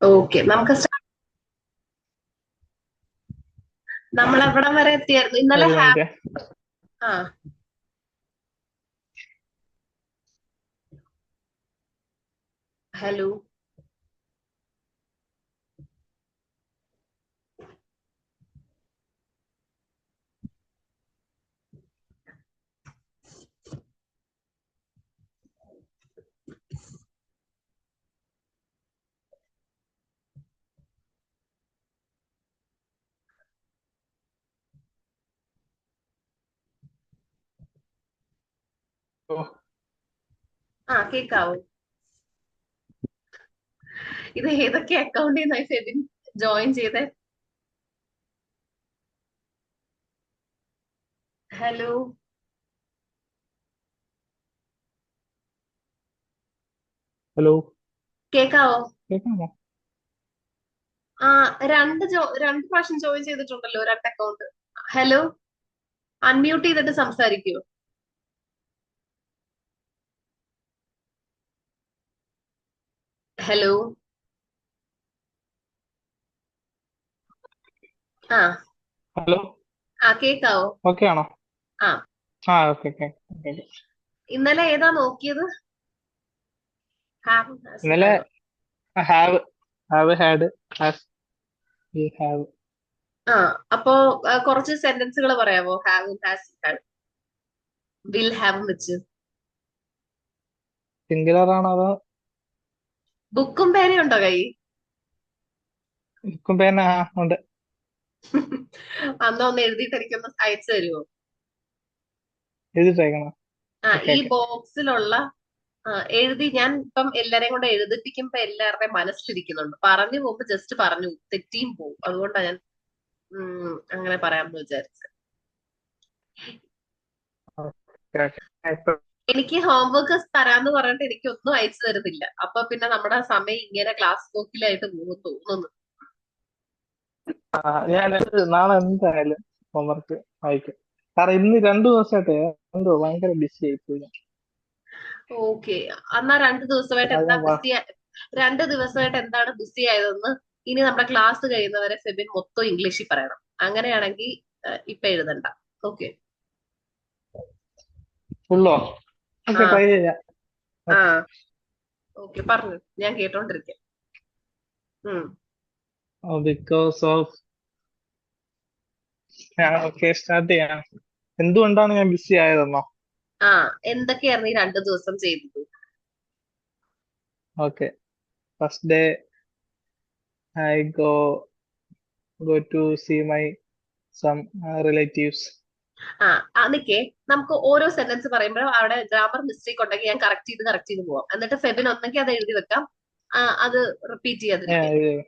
Okay, നമുക്ക് നമ്മൾ എവിടം വരെ എത്തിയായിരുന്നു ഇന്നലെ ഒരു മിനിറ്റ്. ആ ഹലോ. ഓ, കേക്കാവോ? ഇത് ഏതൊക്കെ അക്കൗണ്ടിൽ നിന്നായി ഫെബിൻ ജോയിൻ ചെയ്തേ? ഹലോ, ഹലോ, കേക്കാവോ? കേൾക്കാമോ? ആ, രണ്ട് പ്രാവശ്യം ജോയിൻ ചെയ്തിട്ടുണ്ടല്ലോ രണ്ട് അക്കൗണ്ട്. ഹലോ, അൺമ്യൂട്ട് ചെയ്തിട്ട് സംസാരിക്കൂ. ഹലോ. ആ ഹലോ, കേക്കാവോ? ഓക്കെ ആണോ? ആ, ആ, ഓക്കെ ഓക്കെ ഓക്കെ. ഇന്നലെ ഏതാ നോക്കിയത്? ഹാവ് ഹാസ് ഇന്നലെ had. Have have had has we have ആ, അപ്പോ കുറച്ച് സെന്റൻസുകൾ പറയാമോ? Have has had, will have വെച്ച്. സിംഗുലർ ആണോ അതോ ബുക്കും പേനയും ഉണ്ടോ കൈ? ഇരിക്കും പേന? ഉണ്ട്. അന്ന് ഒന്ന് എഴുതിയിട്ട് എനിക്കൊന്ന് അയച്ചു തരുമോ? എഴുതിട്ടേക്കണം. ഓക്കെ ഈ ഓക്കെ. ബോക്സിലുള്ള എഴുതി ഞാൻ ഇപ്പം എല്ലാരെയും കൊണ്ട് എഴുതിപ്പിക്കുമ്പോ എല്ലാവരുടെയും മനസ്സിലിരിക്കുന്നുണ്ട്. പറഞ്ഞു പോകുമ്പോ ജസ്റ്റ് പറഞ്ഞു തെറ്റിയും പോകും. അതുകൊണ്ടാണ് ഞാൻ അങ്ങനെ പറയാമെന്ന് വിചാരിച്ചത്. Okay okay. ഇപ്പൊ എനിക്ക് ഹോംവർക്ക് തരാന്ന് പറഞ്ഞിട്ട് എനിക്ക് ഒന്നും അയച്ചു തരുന്നില്ല. അപ്പൊ പിന്നെ നമ്മുടെ സമയം ഇങ്ങനെ ക്ലാസ് ബുക്കിലായിട്ട് പോകും തോന്നുന്നു. ഞാൻ നാളെ എന്തായാലും ഹോംവർക്ക് വായിക്കും. കാരണം ഇന്ന് രണ്ടു ദിവസമായിട്ട് എന്തോ ഭയങ്കര ബിസി ആയിപ്പോയി ഞാൻ. ഓക്കെ, എന്നാ അത് ഞാൻ രണ്ട് ദിവസമായിട്ട് എന്താണ് ബിസി ആയതെന്ന് ഇനി നമ്മുടെ ക്ലാസ് കഴിയുന്നവരെ ഫെബിൻ മൊത്തം ഇംഗ്ലീഷിൽ പറയണം. അങ്ങനെയാണെങ്കിൽ ഇപ്പൊ എഴുതണ്ട. ഓക്കെ. ഫുള്ളോ? ഓക്കെ, ആ ട്രൈ ചെയ്യാം. ആ ഓക്കെ. ഓക്കെ, പറഞ്ഞു, ഞാൻ കേട്ടോണ്ടിരിക്കാം. ഉം ബിക്കോസ് ഓഫ് ഓക്കെ, സ്റ്റാർട്ട് ചെയ്യാം. എന്തുകൊണ്ടാണ് ഞാൻ ബിസി ആയതെന്നോ? ആ എന്തൊക്കെയായിരുന്നു ഈ രണ്ടു ദിവസം ചെയ്തത്? Okay. First day I go to see my some relatives. നിക്കേ, നമുക്ക് ഓരോ സെന്റൻസ് പറയുമ്പോഴും അവിടെ ഗ്രാമർ മിസ്റ്റേക്ക് ഉണ്ടെങ്കിൽ ഞാൻ കറക്റ്റ് ചെയ്ത് പോവാം. എന്നിട്ട് ഫെബിൻ ഒന്നെങ്കിൽ അത് എഴുതി വെക്കാം, അത് റിപ്പീറ്റ് ചെയ്യാതിരിക്കാം. Yeah,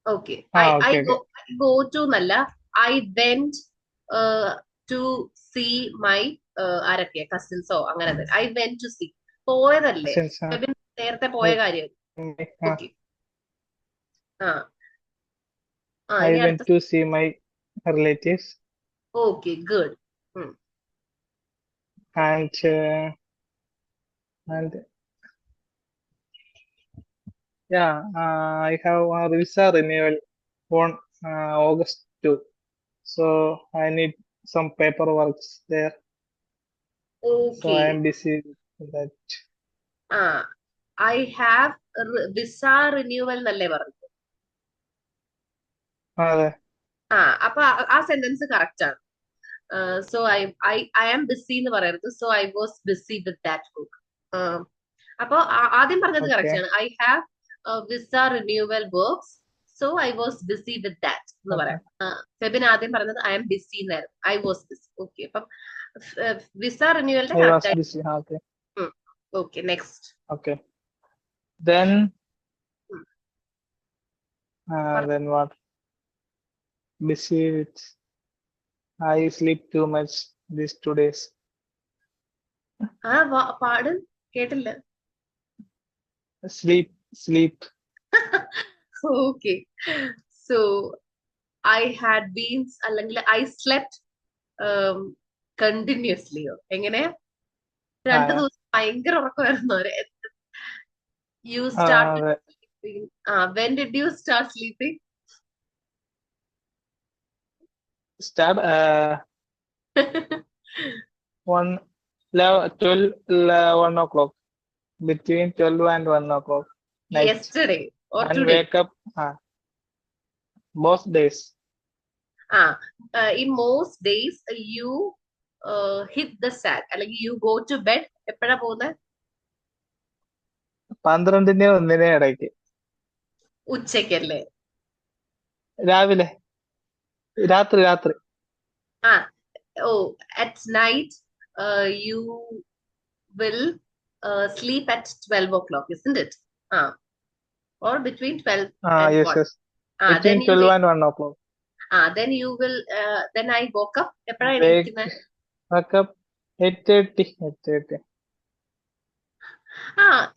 okay. I I okay, go okay. Go to എന്നല്ല. I went to see my ആരൊക്കെയാ കസിൻസോ അങ്ങനെ. ഐ വെന്റ് ടു സീ പോയതല്ലേ. Since ഫെബിൻ നേരത്തെ പോയ കാര്യം. uh, okay. ആ I ഇനി അടുത്ത. went to see my relatives, okay, good. and and yeah, I have a visa renewal on August 2. So I need some paperwork there. So okay. I am busy with that. ആ I have visa renewal എന്നല്ലേ പറഞ്ഞു? അതെ. അപ്പൊ ആ sentence correct ആണ്. So I I I am busy എന്ന് പറയരുത്. So I was busy with that book. അപ്പൊ ആദ്യം പറഞ്ഞത് കറക്റ്റ് Okay. ആണ്. I have visa renewal works, so I was busy with that എന്ന് Okay. പറയാം. ഫെബിൻ ആദ്യം പറഞ്ഞത് ഐ ആം ബിസി എന്നായിരുന്നു. I was busy. ഓക്കെ, അപ്പം വിസ റിന്യൂവലിന്റെ I കറക്റ്റ് was ആയി. busy. Okay. Okay, next. Okay. Then then what? Busy with I sleep too much these 2 days. പാട്, കേട്ടില്ല. Sleep. Okay. So I had beans അല്ലെങ്കിൽ I slept കണ്ടിന്യൂസ്ലിയോ എങ്ങനെയാ? രണ്ടു Uh, ദിവസം ഭയങ്കര ഉറക്കമായിരുന്നു അവര്. You start uh, When did you start sleeping? Start 1, 12, 1 o'clock. Between 12 and 1 o'clock night. Yesterday or And today? wake up both days. In most days you hit the sack അല്ലെങ്കിൽ you go to bed എപ്പോഴാ പോകുന്നത്? 12ന് 1 ഇടയ്ക്ക്. ഉച്ചയ്ക്കല്ലേ? രാവിലെ. രാത്രി. At night you will sleep at 12 o'clock, isn't it? Or between 12 and Yes, 1. yes. Then Between you 12 and 1 o'clock. then you will then I woke up എപ്പോഴാണ് Wake എണീക്കുന്നത്? up 8:30.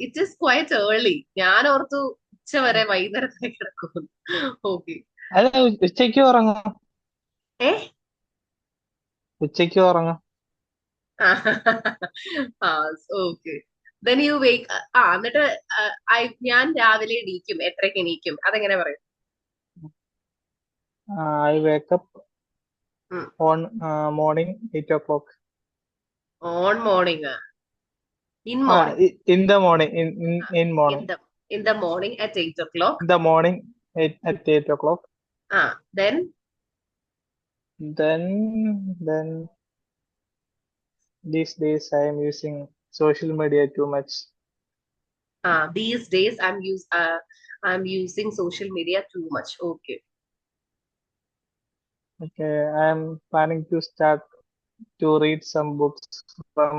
It is quite early. ഞാൻ ഓർത്തു ഉച്ച വരെ വൈകുന്നേരത്തെ കിടക്കും. Okay. അല്ല, ഉച്ചയ്ക്ക് ഉറങ്ങും. ഉച്ചയ്ക്ക് ഉറങ്ങും. Okay. Then you wake എന്നിട്ട് ഞാൻ രാവിലെ എണീക്കും. എത്രയ്ക്ക് എണീക്കും? അതെങ്ങനെ പറയും? I wake up on morning 8 o'clock. On morning. In morning. In the morning. In morning. In the morning at 8 o'clock. In the morning at 8 o'clock. Then these days I am using social media too much. These days I'm using social media too much. Okay. I am planning to start to read some books from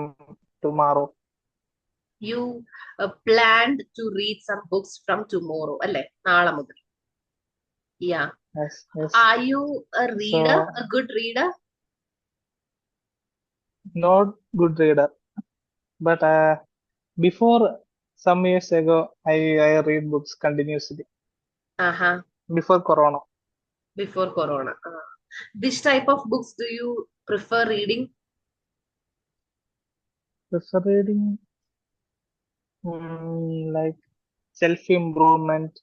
tomorrow. You planned to read some books from tomorrow, അല്ലേ? നാളെ മുതൽ. Yeah. Yes. Are you a reader? A good reader? Not good reader, but before some years ago I read books continuously. Before Corona. Which type of books do you prefer reading? Like self-improvement,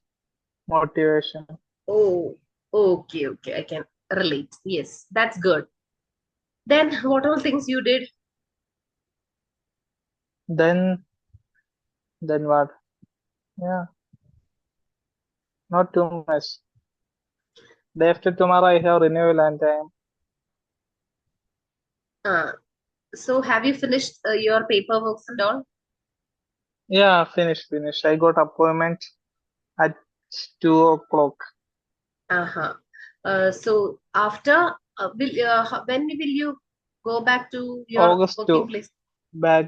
motivation. Oh, okay. I can relate. Yes, that's good. Then what all things you did? Then what? Yeah, not too much. Day after tomorrow I have renewal and time. So have you finished your paperwork and all? Yeah, finished. I got appointment at 2 o'clock. So after when will you go back to your August working 2. place? Back.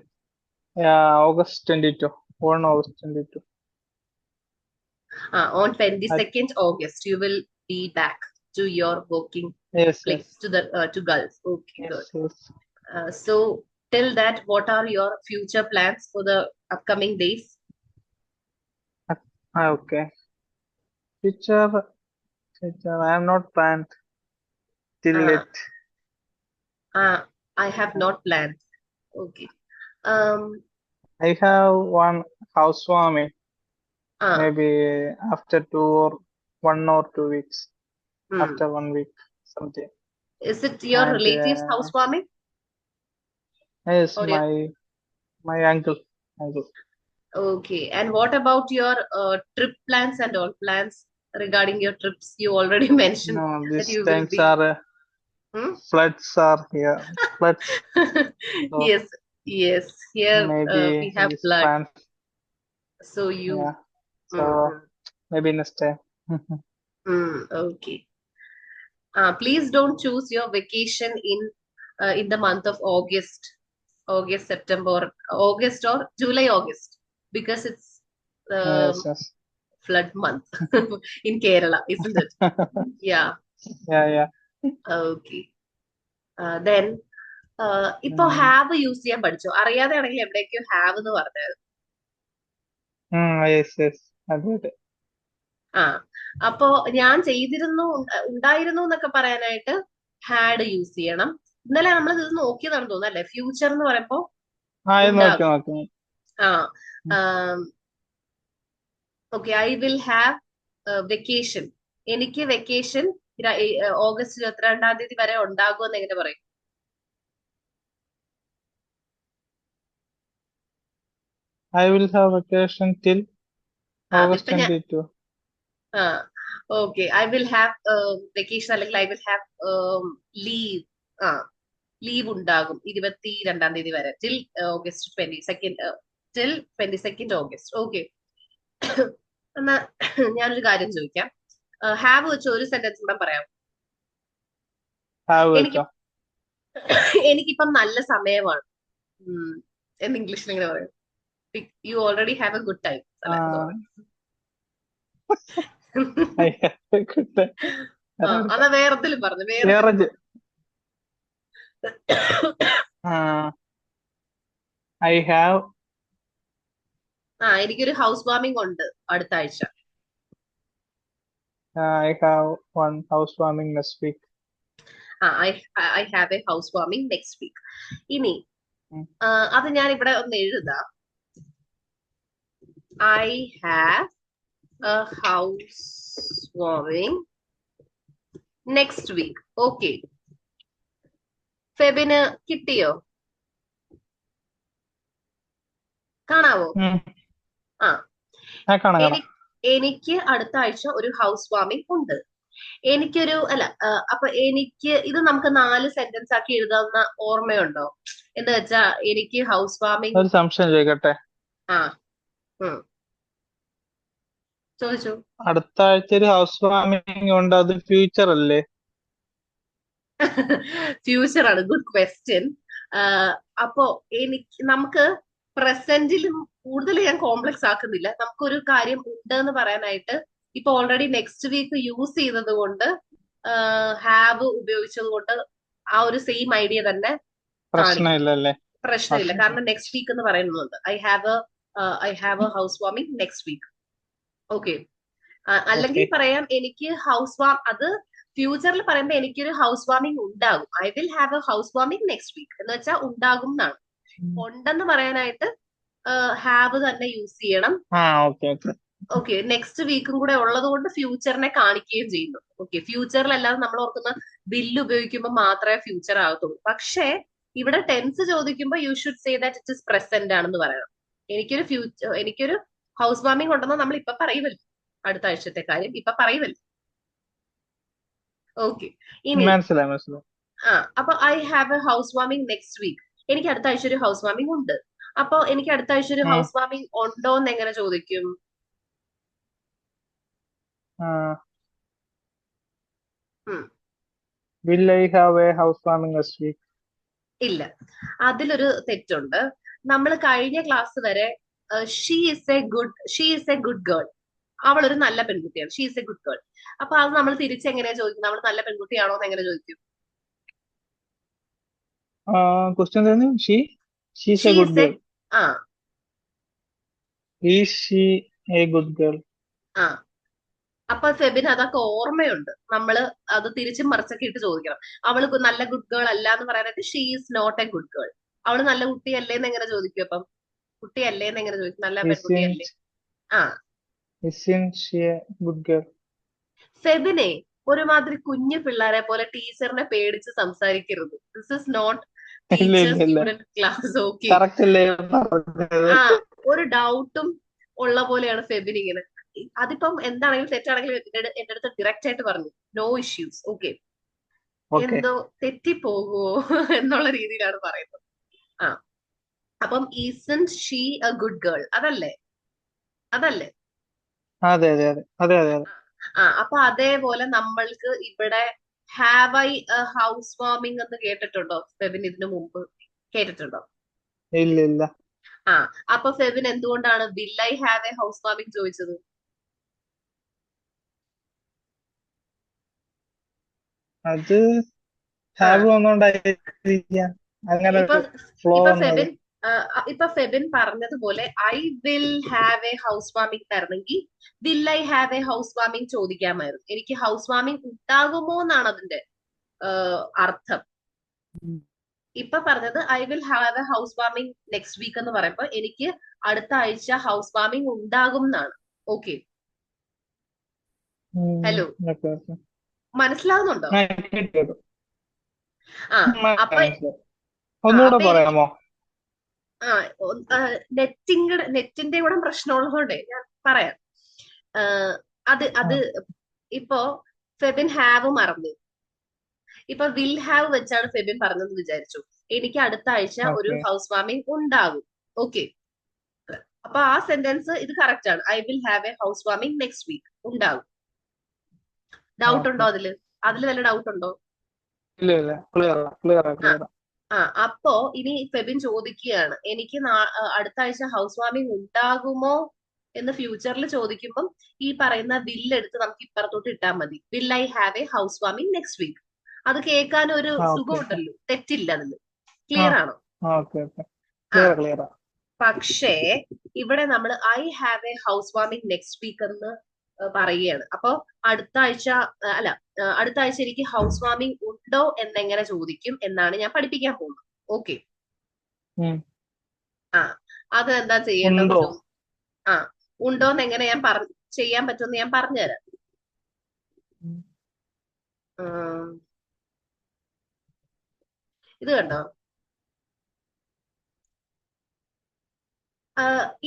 Yeah, August 22. On August 22. On 22nd August you will be back to your working Yes. place, to the to Gulf. Okay, Yes, good. yes. So till that, what are your future plans for the upcoming days? Okay. Future, I am not planned till it. I have not planned. Okay. I have one housewarming. Maybe after 1 or 2 weeks. After 1 week, something. Is it your relative's housewarming? Yes, my uncle. Okay. And what about your trip plans and all plans regarding your trips? You already mentioned No, that these you will times be. are floods are here. Floods. So Yes. Here maybe we have this flood. plan. So you. Yeah. So maybe next time. Okay. Please don't choose your vacation in the month of August, September, August or July, August, because it's Yes. flood month in Kerala, isn't it? Yeah. Yeah. Okay. Then ഇപ്പൊ have use ചെയ്യാൻ പഠിച്ചോ? അറിയാതെ ആണെങ്കിൽ എവിടേക്കോ have എന്ന് പറഞ്ഞത്. Yes. അതെ. അപ്പോ ഞാൻ ഉണ്ടായിരുന്നു എന്നൊക്കെ പറയാനായിട്ട് ഹാഡ് യൂസ് ചെയ്യണം. ഇന്നലെ നമ്മൾ ഇത് നോക്കിയതാണെന്ന് തോന്നുന്നു അല്ലെ? ഫ്യൂച്ചർ എന്ന് പറയുമ്പോ okay, I will have vacation. എനിക്ക് വെക്കേഷൻ ഓഗസ്റ്റ് 22 വരെ ഉണ്ടാകുമെന്ന് എങ്ങനെ പറയും? I will have vacation till August അതിപ്പോ ഞാൻ 22. ആ okay, I will have vacation അല്ലെങ്കിൽ ഐ വിൽ ഹാവ് ലീവ്. ആ ലീവ് ഉണ്ടാകും 22 വരെ, till August 22, till 22 August. Okay, എന്നാ ഞാനൊരു കാര്യം ചോദിക്കാം. ഹാവ് വെച്ച് ഒരു സെന്റൻസ് കൂടെ പറയാം. Have എനിക്ക് വെച്ചോ? എനിക്കിപ്പം നല്ല സമയമാണ് എന്ന് ഇംഗ്ലീഷിൽ എങ്ങനെ പറയും? You already have A good time. അല്ല, Ah, sorry. I have a good time. അതാ വേറെന്തെങ്കിലും പറഞ്ഞു, വേറെ വേറെന്തെങ്കിലും. I have എനിക്കൊരു ഹൗസ് വാമിംഗ് ഉണ്ട് അടുത്ത ആഴ്ച. I have one housewarming next week. I have a house warming next week. ഇനി ഉം. അത് ഞാൻ ഇവിടെ ഒന്ന് എഴുതാം. I have a house warming next week. Okay, ഫെബിന് കിട്ടിയോ? കാണാവോ? ഉം. ആ കാണാം. എനിക്ക് അടുത്ത ആഴ്ച ഒരു ഹൗസ് വാമിംഗ് ഉണ്ട്. എനിക്കൊരു അല്ല അപ്പൊ എനിക്ക് ഇത് നമുക്ക് 4 സെന്റൻസ് ആക്കി എഴുതാവുന്ന ഓർമ്മയുണ്ടോ? എന്താ വെച്ചാ എനിക്ക് ഹൗസ് വാമിംഗ്. ഒരു സംശയം ചോദിക്കട്ടെ? ആ ചോദിച്ചു. അടുത്ത ആഴ്ച ഒരു ഹൗസ് വാമിംഗ് ഉണ്ട്, അത് ഫ്യൂച്ചർ അല്ലേ? ഫ്യൂച്ചർ ആണ്. Good question. അപ്പോ നമുക്ക് പ്രസന്റിലും കൂടുതൽ ഞാൻ കോംപ്ലക്സ് ആക്കുന്നില്ല. നമുക്കൊരു കാര്യം ഉണ്ട് എന്ന് പറയാനായിട്ട് ഇപ്പൊ ഓൾറെഡി നെക്സ്റ്റ് വീക്ക് യൂസ് ചെയ്തത് കൊണ്ട്, ഹാവ് ഉപയോഗിച്ചത് കൊണ്ട് ആ ഒരു സെയിം ഐഡിയ തന്നെ പ്രശ്നമില്ലല്ലേ? പ്രശ്നമില്ല. കാരണം നെക്സ്റ്റ് വീക്ക് എന്ന് പറയുന്നുണ്ട്. I have a house warming next week. Okay, അല്ലെങ്കിൽ പറയാം എനിക്ക് ഹൗസ് വാം, അത് ഫ്യൂച്ചറിൽ പറയുമ്പോ എനിക്കൊരു ഹൗസ് വാമിംഗ് ഉണ്ടാകും. I will have a house warming next week എന്ന് വെച്ചാൽ ഉണ്ടാകും എന്നാണ്. ഉണ്ടെന്ന് പറയാനായിട്ട് ഹാവ് തന്നെ യൂസ് ചെയ്യണം. ഓക്കെ, നെക്സ്റ്റ് വീക്കും കൂടെ ഉള്ളത് കൊണ്ട് ഫ്യൂച്ചറിനെ കാണിക്കുകയും ചെയ്യുന്നു. ഓക്കെ, ഫ്യൂച്ചറിൽ അല്ലാതെ നമ്മൾ ഓർക്കുന്ന ബില്ല് ഉപയോഗിക്കുമ്പോൾ മാത്രമേ ഫ്യൂച്ചർ ആകത്തുള്ളൂ. പക്ഷേ ഇവിടെ ടെൻസ് ചോദിക്കുമ്പോൾ you should say that it is present ആണെന്ന് പറയണം. എനിക്കൊരു ഹൗസ് വാമിംഗ് ഉണ്ടെന്ന് നമ്മൾ ഇപ്പൊ പറയുമല്ലോ, അടുത്ത ആഴ്ചത്തെ കാര്യം ഇപ്പൊ പറയുമല്ലോ. ഓക്കെ, ഇനി മനസ്സിലായി. അപ്പൊ I have a house warming next week. എനിക്ക് അടുത്ത ആഴ്ച ഒരു ഹൗസ് വാമിംഗ് ഉണ്ട്. അപ്പൊ എനിക്ക് അടുത്ത ആഴ്ച ഒരു ഹൗസ് വാമിംഗ് ഉണ്ടോ എന്ന് എങ്ങനെ ചോദിക്കും? Will I have a housewarming next week? ഇല്ല, അതിലൊരു തെറ്റുണ്ട്. നമ്മൾ കഴിഞ്ഞ ക്ലാസ് വരെ she is A good girl, അവൾ ഒരു നല്ല പെൺകുട്ടിയാണ്, she is A good girl. അപ്പൊ അത് നമ്മൾ തിരിച്ചെങ്ങനെയാ ചോദിക്കുന്നത്? അവൾ നല്ല പെൺകുട്ടിയാണോ എന്ന് എങ്ങനെ ചോദിക്കും? Question then, she's a good girl. Is she a good girl? അപ്പൊ ഫെബിന് അതൊക്കെ ഓർമ്മയുണ്ട്. നമ്മള് അത് തിരിച്ചും മറിച്ചൊക്കെ ഇട്ട് ചോദിക്കണം. അവള് നല്ല ഗുഡ് ഗേൾ അല്ല എന്ന് പറയാനായിട്ട് she is not a good girl. അവള് നല്ല കുട്ടിയല്ലേന്ന് എങ്ങനെ ചോദിക്കും? അപ്പം കുട്ടിയല്ലേന്ന് എങ്ങനെ ചോദിക്കും? നല്ല പെൺകുട്ടിയല്ലേ? Isn't she a good girl? ഫെബിനെ ഒരുമാതിരി കുഞ്ഞു പിള്ളേരെ പോലെ ടീച്ചറിനെ പേടിച്ച് സംസാരിക്കരുത്. This is not teacher student class. Okay, ഒരു ഡൗട്ടും ഉള്ള പോലെയാണ് ഫെബിൻ ഇങ്ങനെ. അതിപ്പം എന്താണെങ്കിലും തെറ്റാണെങ്കിലും എന്റെ അടുത്ത് ഡയറക്റ്റ് ആയിട്ട് പറഞ്ഞു, നോ ഇഷ്യൂസ്. ഓക്കെ, എന്തോ തെറ്റിപ്പോകുമോ എന്നുള്ള രീതിയിലാണ് പറയുന്നത്. അപ്പം isn't she a good girl? അതല്ലേ? അതെ. അപ്പൊ അതേപോലെ നമ്മൾക്ക് ഇവിടെ have I A house warming എന്ന് കേട്ടിട്ടുണ്ടോ ഫെബിൻ? ഇതിനു മുമ്പ് കേട്ടിട്ടുണ്ടോ? ഇല്ല. അപ്പൊ ഫെബിൻ എന്തുകൊണ്ടാണ് will I have a house warming ചോദിച്ചത്? അത് ഹാവ് വന്നോണ്ടായിരിക്കാം അങ്ങനെ. ഇപ്പൊ ഫെബിൻ പറഞ്ഞതുപോലെ I will have a house warming തരണമെങ്കിൽ will I have a house warming ചോദിക്കാമായിരുന്നു. എനിക്ക് ഹൗസ് വാമിംഗ് ഉണ്ടാകുമോ എന്നാണ് അതിന്റെ അർത്ഥം. ഇപ്പൊ പറഞ്ഞത് I will have a house warming next week എന്ന് പറയുമ്പോ എനിക്ക് അടുത്ത ആഴ്ച ഹൗസ് വാമിംഗ് ഉണ്ടാകും എന്നാണ്. ഓക്കെ. ഉം, ഹലോ, ഓക്കെ ഓക്കെ. മനസ്സിലാവുന്നുണ്ടോ? ആ, കേട്ടു. ആ അപ്പൊ മനസ്സിലായി. ഒന്നുകൂടെ എനിക്ക് പറയാമോ? നെറ്റിന്റെ കൂടെ പ്രശ്നമുള്ളതുകൊണ്ടേ ഞാൻ പറയാം. ആ, ആ, അത് ഇപ്പോ ഫെബിൻ ഹാവ് മറന്നു. ഇപ്പൊ വിൽ ഹാവ് വെച്ചാണ് ഫെബിൻ പറഞ്ഞതെന്ന് വിചാരിച്ചു. എനിക്ക് അടുത്ത ആഴ്ച ഒരു ഓക്കെ. ഹൗസ് വാമിംഗ് ഉണ്ടാകും. ഓക്കെ. അപ്പൊ ആ സെന്റൻസ് ഇത് കറക്റ്റ് ആണ്. I will have a house warming next week ഉണ്ടാകും. ഡൗട്ട് ഉണ്ടോ ഓക്കെ. അതില്? അതില് വല്ല ഡൗട്ട് ഉണ്ടോ? ഇല്ല ഇല്ല, ക്ലിയറാ ക്ലിയറാ ആ ക്ലിയറാ. അപ്പോ ഇനി ഫെബിൻ ചോദിക്കുകയാണ്, എനിക്ക് അടുത്ത ആഴ്ച ഹൗസ് വാമിംഗ് ഉണ്ടാകുമോ എന്ന് ഫ്യൂച്ചറിൽ ചോദിക്കുമ്പം ഈ പറയുന്ന വില്ല് എടുത്ത് നമുക്ക് ഇപ്പുറത്തോട്ട് ഇട്ടാൽ മതി. Will I have a house warming next week. അത് കേൾക്കാൻ ഒരു ആ, ഓക്കെ ഓക്കെ. സുഖമുണ്ടല്ലോ, തെറ്റില്ല അതില്. ആ, ക്ലിയർ ആണോ? Okay okay. ആ ക്ലിയറാ ക്ലിയറാ. പക്ഷേ ഇവിടെ നമ്മൾ I have a house warming next week എന്ന് പറയുകയാണ്. അപ്പൊ അടുത്ത ആഴ്ച അല്ല, അടുത്ത ആഴ്ച എനിക്ക് ഹൗസ് വാമിംഗ് ഉണ്ടോ എന്നെങ്ങനെ ചോദിക്കും എന്നാണ് ഞാൻ പഠിപ്പിക്കാൻ പോകുന്നത്. ഓക്കെ. ഉം. ആ അത് എന്താ ചെയ്യേണ്ടതെന്ന് ഉണ്ടോ? ആ ഉണ്ടോന്ന് എങ്ങനെ ഞാൻ ചെയ്യാൻ പറ്റുമെന്ന് ഞാൻ പറഞ്ഞുതരാം. ഉം. ഉം, ഇത് കണ്ടോ?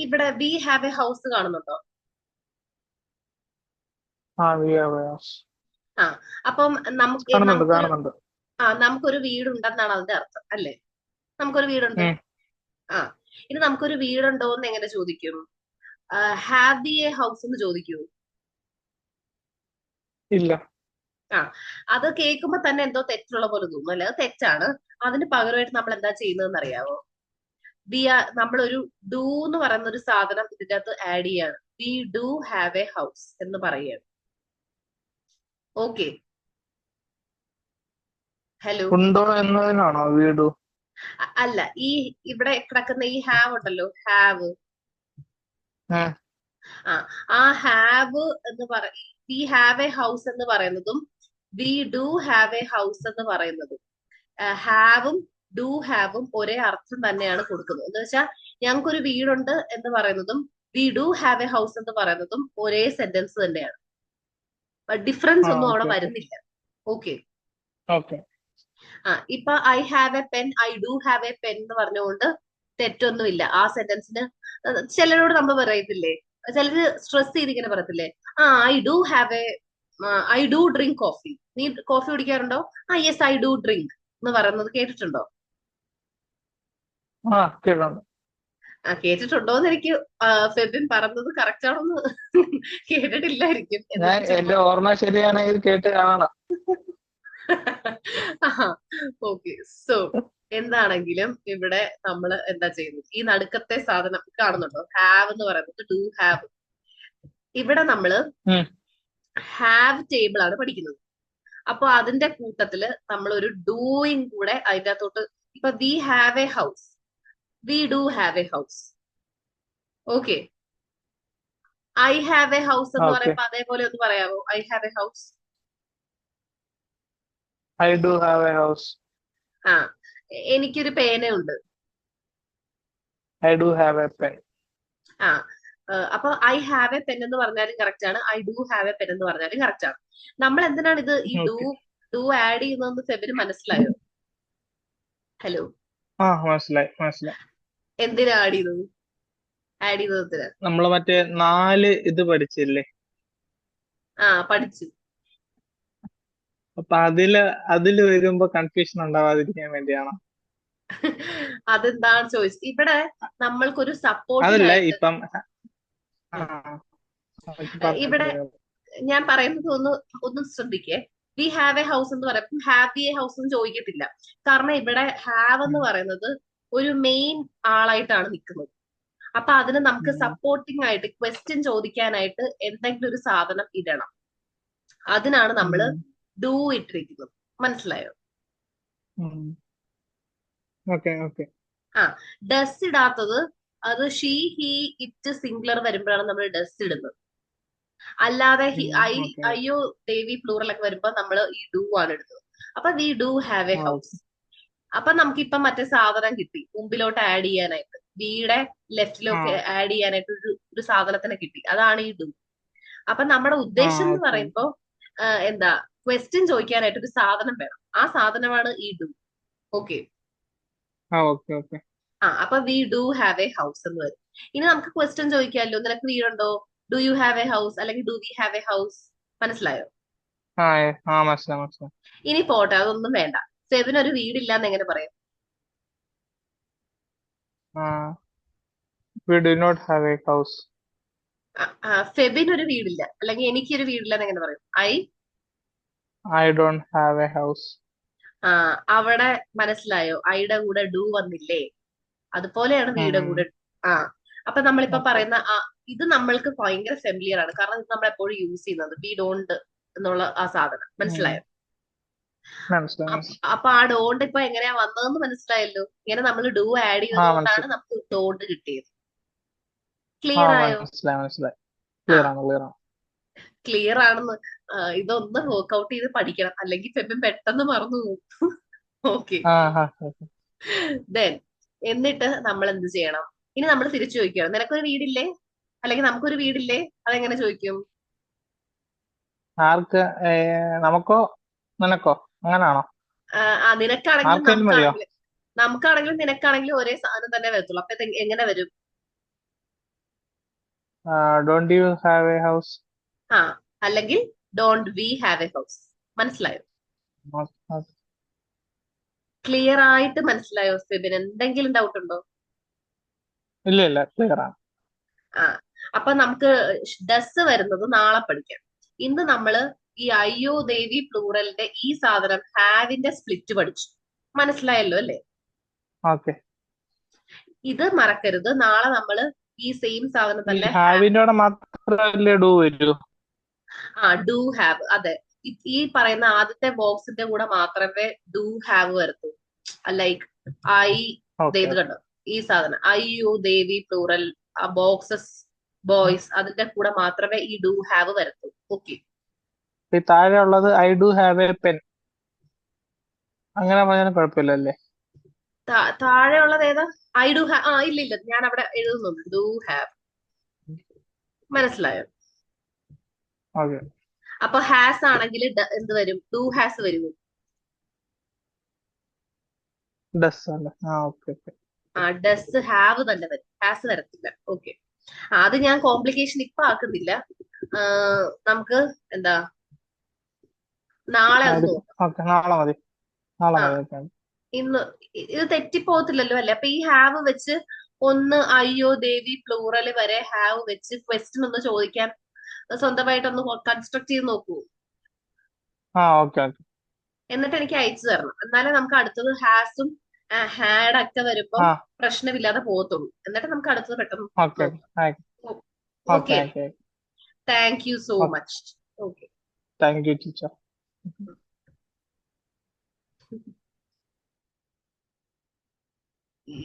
ഇവിടെ വി ഹാവ് എ ഹൗസ് കാണുന്നുണ്ടോ? ആ, വി ഹാവ് എ ഹൗസ്. ആ അപ്പം കാണുന്നുണ്ട് നമുക്കൊരു കാണുന്നുണ്ട്. നമുക്കൊരു വീടുണ്ടെന്നാണ് അതിന്റെ അർത്ഥം അല്ലേ? നമുക്കൊരു വീടുണ്ട്. ഉം. ആ ഇനി നമുക്കൊരു വീടുണ്ടോ എന്ന് എങ്ങനെ ചോദിക്കും? ഹാവ് വി എ ഹൗസ് എന്ന് ചോദിക്കൂ? ഇല്ല. ആ അത് കേൾക്കുമ്പോ തന്നെ എന്തോ തെറ്റുള്ള പോലെ തോന്നും അല്ലെ? അത് തെറ്റാണ്. അതിന് പകരമായിട്ട് നമ്മൾ എന്താ ചെയ്യുന്നതെന്ന് അറിയാവോ? നമ്മളൊരു ഡു എന്ന് പറയുന്ന ഒരു സാധനം ഇതിന്റെ അകത്ത് ആഡ് ചെയ്യാണ്. V do have a house എന്ന് പറയുകയാണ്. ഓക്കെ. ഹലോ. ഉണ്ടോ എന്നതിനാണോ വീടു? അല്ല, ഈ ഇവിടെ കിടക്കുന്ന ഈ ഹാവ് ഉണ്ടല്ലോ, ഹാവ്. ഏ, ആ ആ ഹാവ് എന്ന് വി ഹാവ് എ ഹൗസ് എന്ന് പറയുന്നതും V do have a house എന്ന് പറയുന്നതും ഹാവും ഡു ഹാവും ഒരേ അർത്ഥം തന്നെയാണ് കൊടുക്കുന്നത്. എന്ന് വെച്ചാൽ ഞങ്ങൾക്കൊരു വീടുണ്ട് എന്ന് പറയുന്നതും V do have a house എന്ന് പറയുന്നതും ഒരേ സെന്റൻസ് തന്നെയാണ്. ഡിഫറൻസ് ആ, ഒന്നും അവിടെ ഓക്കെ ഓക്കെ. വരുന്നില്ല. ഓക്കെ. ഓക്കെ. ഇപ്പൊ I have a pen, I do have a pen എന്ന് പറഞ്ഞുകൊണ്ട് തെറ്റൊന്നുമില്ല ആ സെന്റൻസിന്. ചിലരോട് നമ്മൾ പറയത്തില്ലേ, ചിലര് സ്ട്രെസ് ചെയ്തിങ്ങനെ പറയത്തില്ലേ, I do have a I do drink coffee. നീ കോഫി കുടിക്കാറുണ്ടോ? യെസ് ഐ ഡു ഡ്രിങ്ക് എന്ന് പറയുന്നത് കേട്ടിട്ടുണ്ടോ? ആ, കേട്ടുണ്ട്. കേട്ടിട്ടുണ്ടോ എന്ന് എനിക്ക് ഫെബിൻ പറഞ്ഞത് കറക്റ്റ് ആണോന്ന് കേട്ടിട്ടില്ലായിരിക്കും, ഞാൻ എന്നിട്ട് ചുമ്മാ. എന്റെ ഓർമ്മ ശരിയാണെങ്കിൽ കേട്ട് കാണാം. ഓക്കെ. സോ എന്താണെങ്കിലും ഇവിടെ നമ്മൾ എന്താ ചെയ്യുന്നത്, ഈ നടുക്കത്തെ സാധനം കാണുന്നുണ്ടോ? ഹാവ് എന്ന് പറയുന്നത് ഡു ഹാവ്. ഇവിടെ നമ്മള് ഉം. ഹാവ് ടേബിൾ ആണ് പഠിക്കുന്നത്. അപ്പൊ അതിന്റെ കൂട്ടത്തില് നമ്മൾ ഒരു ഡൂയിങ് കൂടെ അതിന്റെ അകത്തോട്ട്. ഇപ്പൊ we have a house, we do have a house. Okay. I have a house എന്ന് ഓക്കെ. പറയുമ്പോ അതേപോലെ ഒന്ന് പറയാമോ? I have a house. I do have a house. ആ എനിക്കൊരു പേനയുണ്ട്. I do have a pen. ആ അപ്പൊ ഐ ഹാവ് എ പെൻ എന്ന് പറഞ്ഞാലും കറക്റ്റ് ആണ്, I do have a pen എന്ന് പറഞ്ഞാലും കറക്റ്റ് ആണ്. നമ്മൾ എന്തിനാണ് ഇത് ഈ ഓക്കെ. ഡു ആഡ് ചെയ്യുന്നതെന്ന് ഫെബിന് മനസ്സിലായോ? ഹലോ. ആ, മനസ്സിലായി മനസ്സിലായി. എന്തിനാ ആഡ് ചെയ്തത് എന്തിനാ? നമ്മള് മറ്റേ 4 ഇത് പഠിച്ചില്ലേ? പഠിച്ചു. അപ്പൊ അതില് വരുമ്പോ കൺഫ്യൂഷൻ ഉണ്ടാവാതിരിക്കാൻ വേണ്ടിയാണ്. അതെന്താണ് ചോദിച്ചത്? ഇവിടെ നമ്മൾക്കൊരു സപ്പോർട്ടിംഗ് അതല്ല ആയിട്ട്. ഇപ്പം. ആ, ഉം, ഓക്കെ, പറഞ്ഞോ ഇവിടെ പറഞ്ഞോ. ഞാൻ പറയുന്നത് ഒന്ന് ശ്രദ്ധിക്കേ. വി ഹാവ് എ ഹൗസ് എന്ന് പറയുമ്പോൾ ഹാവ് എ ഹൗസ് എന്ന് ചോദിക്കത്തില്ല. കാരണം ഇവിടെ ഹാവ് എന്ന് ഉം. പറയുന്നത് ഒരു മെയിൻ ആളായിട്ടാണ് നിൽക്കുന്നത്. അപ്പൊ അതിന് നമുക്ക് ഉം. സപ്പോർട്ടിംഗ് ആയിട്ട് ക്വസ്റ്റ്യൻ ചോദിക്കാനായിട്ട് എന്തെങ്കിലും ഒരു സാധനം ഇടണം. അതിനാണ് നമ്മൾ ഉം. ഡു ഇട്ടിരിക്കുന്നത്. മനസ്സിലായോ? ഉം. Okay okay. ആ ഡസ് ഇടാത്തത് അത് ഷീ ഹി ഇറ്റ് സിംഗുലർ വരുമ്പോഴാണ് നമ്മൾ ഡസ് ഇടുന്നത്. അല്ലാതെ ഉം. ഓക്കെ അയ്യോ ദേവി പ്ലൂറൽ ഒക്കെ വരുമ്പോ നമ്മൾ ഈ ഡു ആണ് ഇടുന്നത്. അപ്പൊ we do have a house. Okay. അപ്പൊ നമുക്കിപ്പം മറ്റേ സാധനം കിട്ടി മുമ്പിലോട്ട് ആഡ് ചെയ്യാനായിട്ട്. വിയുടെ ലെഫ്റ്റിലൊക്കെ ആ ആഡ് ചെയ്യാനായിട്ട് ഒരു സാധനത്തിനെ കിട്ടി. അതാണ് ഈ ഡു. അപ്പൊ നമ്മുടെ ആ ഉദ്ദേശം എന്ന് ഓക്കെ പറയുമ്പോ എന്താ ക്വസ്റ്റ്യൻ ചോദിക്കാനായിട്ട് ഒരു സാധനം വേണം. ആ സാധനമാണ് ഈ ഡു. ഓക്കെ. ആ ഓക്കെ ഓക്കെ അപ്പൊ we do have a house എന്ന് വരും. ഇനി നമുക്ക് ക്വസ്റ്റ്യൻ ചോദിക്കാമല്ലോ, നിനക്ക് വീടുണ്ടോ? Do you have a house അല്ലെങ്കിൽ do we have a house? മനസ്സിലായോ? ആ ആ മനസ്സിലായി മനസ്സിലായി. ഇനി പോട്ടെ, അതൊന്നും വേണ്ട. സെബിന് ഒരു വീടില്ല എന്ന് എങ്ങനെ പറയും? ആ we do not have a house. ഫെബിന് ഒരു വീടില്ല അല്ലെങ്കിൽ എനിക്കൊരു വീടില്ല എന്ന് എങ്ങനെ പറയും? I don't have a house. അവിടെ മനസ്സിലായോ? ഐയുടെ കൂടെ ഡു വന്നില്ലേ? അതുപോലെയാണ് വീടെ കൂടെ. ആ അപ്പൊ നമ്മളിപ്പോ ഓക്കെ പറയുന്ന ഇത് നമ്മൾക്ക് ഭയങ്കര ഫെമിലിയർ ആണ്, കാരണം ഇത് നമ്മൾ എപ്പോഴും യൂസ് ചെയ്യുന്നത് വി ഡോണ്ട് എന്നുള്ള ആ സാധനം. മനസ്സിലായോ? മനസ്സിലായി മനസ്സിലായി. അപ്പൊ ആ ഡോണ്ട് ഇപ്പൊ എങ്ങനെയാ വന്നതെന്ന് മനസ്സിലായല്ലോ. ഇങ്ങനെ നമ്മൾ ഡു ആഡ് ആ ചെയ്തതുകൊണ്ടാണ് മനസ്സിലായി. നമുക്ക് ഡോണ്ട് കിട്ടിയത്. ആ ക്ലിയർ ആയോ? മനസ്സിലായി മനസ്സിലായി. ആ ക്ലിയർ ആണ് ക്ലിയർ ആണ്. ക്ലിയർ ആണെന്ന്. ഇതൊന്ന് വർക്ക്ഔട്ട് ചെയ്ത് പഠിക്കണം, അല്ലെങ്കിൽ പെട്ടെന്ന് പെട്ടെന്ന് മറന്നു പോകും. ഓക്കെ. ആ ആ ഓക്കെ. ദെൻ എന്നിട്ട് നമ്മൾ എന്ത് ചെയ്യണം? ഇനി നമ്മൾ തിരിച്ചു ചോദിക്കണം, നിനക്കൊരു വീടില്ലേ അല്ലെങ്കിൽ നമുക്കൊരു വീടില്ലേ? അതെങ്ങനെ ചോദിക്കും? ആർക്ക് നമുക്കോ നിനക്കോ അങ്ങനാണോ? നിനക്കാണെങ്കിലും ആർക്കെങ്കിലും മതിയോ? നമുക്കാണെങ്കിലും നിനക്കാണെങ്കിലും ഒരേ സാധനം തന്നെ വരത്തുള്ളൂ. അപ്പൊ ഇത് എങ്ങനെ വരും? Don't you have a house? ആ അല്ലെങ്കിൽ don't we have a house? മനസ്സിലായോ? ക്ലിയർ ആയിട്ട് മനസ്സിലായോ ഫെബിൻ? എന്തെങ്കിലും ഡൗട്ട് ഉണ്ടോ? ഇല്ല ഇല്ല ക്ലിയർ ആണ്. ആ അപ്പൊ നമുക്ക് ഡസ് വരുന്നത് നാളെ പഠിക്കാം. ഇന്ന് നമ്മള് ഈ അയ്യോ ദേവി പ്ലൂറലിന്റെ ഈ സാധനം ഹാവിന്റെ സ്പ്ലിറ്റ് പഠിച്ചു. മനസ്സിലായല്ലോ അല്ലേ? ഓക്കെ. ഇത് മറക്കരുത്. നാളെ നമ്മള് ഈ സെയിം സാധനം ഈ തന്നെ ഹാവിന്റെ കൂടെ മാത്രമല്ലേ ഡു വരൂ? Do have. അതെ, ഈ പറയുന്ന ആദ്യത്തെ ബോക്സിന്റെ കൂടെ മാത്രമേ ഡു ഹാവ് വരത്തുള്ളൂ. ലൈക്ക് ഐ, ഓക്കെ ഇത് കണ്ടോ ഈ സാധനം I you they we plural, boxes boys, അതിന്റെ കൂടെ മാത്രമേ ഈ ഡു ഹാവ് വരത്തുള്ളൂ. ഓക്കെ. ഈ താഴെ ഉള്ളത് I do have a pen, അങ്ങനെ പറഞ്ഞാൽ കുഴപ്പമില്ലല്ലേ? താഴെയുള്ളത് ഏതാ? I do have. ഇല്ല ഇല്ല, ഞാൻ അവിടെ എഴുതുന്നുണ്ട് ഡു ഹാവ്. മനസ്സിലായോ? ഓക്കെ. അപ്പൊ ഹാസ് ആണെങ്കിൽ എന്ത് വരും? ഡു ഹാസ് വരും. ഡസ് അല്ലേ? Okay okay. ഡസ് ഹാവ് തന്നെ വരും, ഹാസ് വരത്തില്ല. ഓക്കെ. അത് ഞാൻ കോംപ്ലിക്കേഷൻ ഇപ്പൊ ആക്കുന്നില്ല. നമുക്ക് എന്താ നാളെ അത് നോക്കാം. ഓക്കെ നാളെ മതി. നാളെ ആ മതി. ഓക്കെ. ഇന്ന് ഇത് തെറ്റിപ്പോകത്തില്ലല്ലോ അല്ലെ? അപ്പൊ ഈ ഹാവ് വെച്ച് ഒന്ന് അയ്യോ ദേവി പ്ലൂറല് വരെ ഹാവ് വെച്ച് ക്വസ്റ്റ്യൻ ഒന്ന് ചോദിക്കാൻ സ്വന്തമായിട്ടൊന്ന് കൺസ്ട്രക്ട് ചെയ്ത് നോക്കൂ. Okay okay. എന്നിട്ട് എനിക്ക് അയച്ചു തരണം. എന്നാലേ നമുക്ക് അടുത്തത് ഹാസും ഹാഡ് ഒക്കെ വരുമ്പം ആ പ്രശ്നമില്ലാതെ പോകത്തുള്ളൂ. എന്നിട്ട് നമുക്ക് അടുത്തത് പെട്ടെന്ന് ഓക്കെ നോക്കാം. Okay okay. Okay. Thank you so okay. Much. Okay. Thank you teacher. ഈ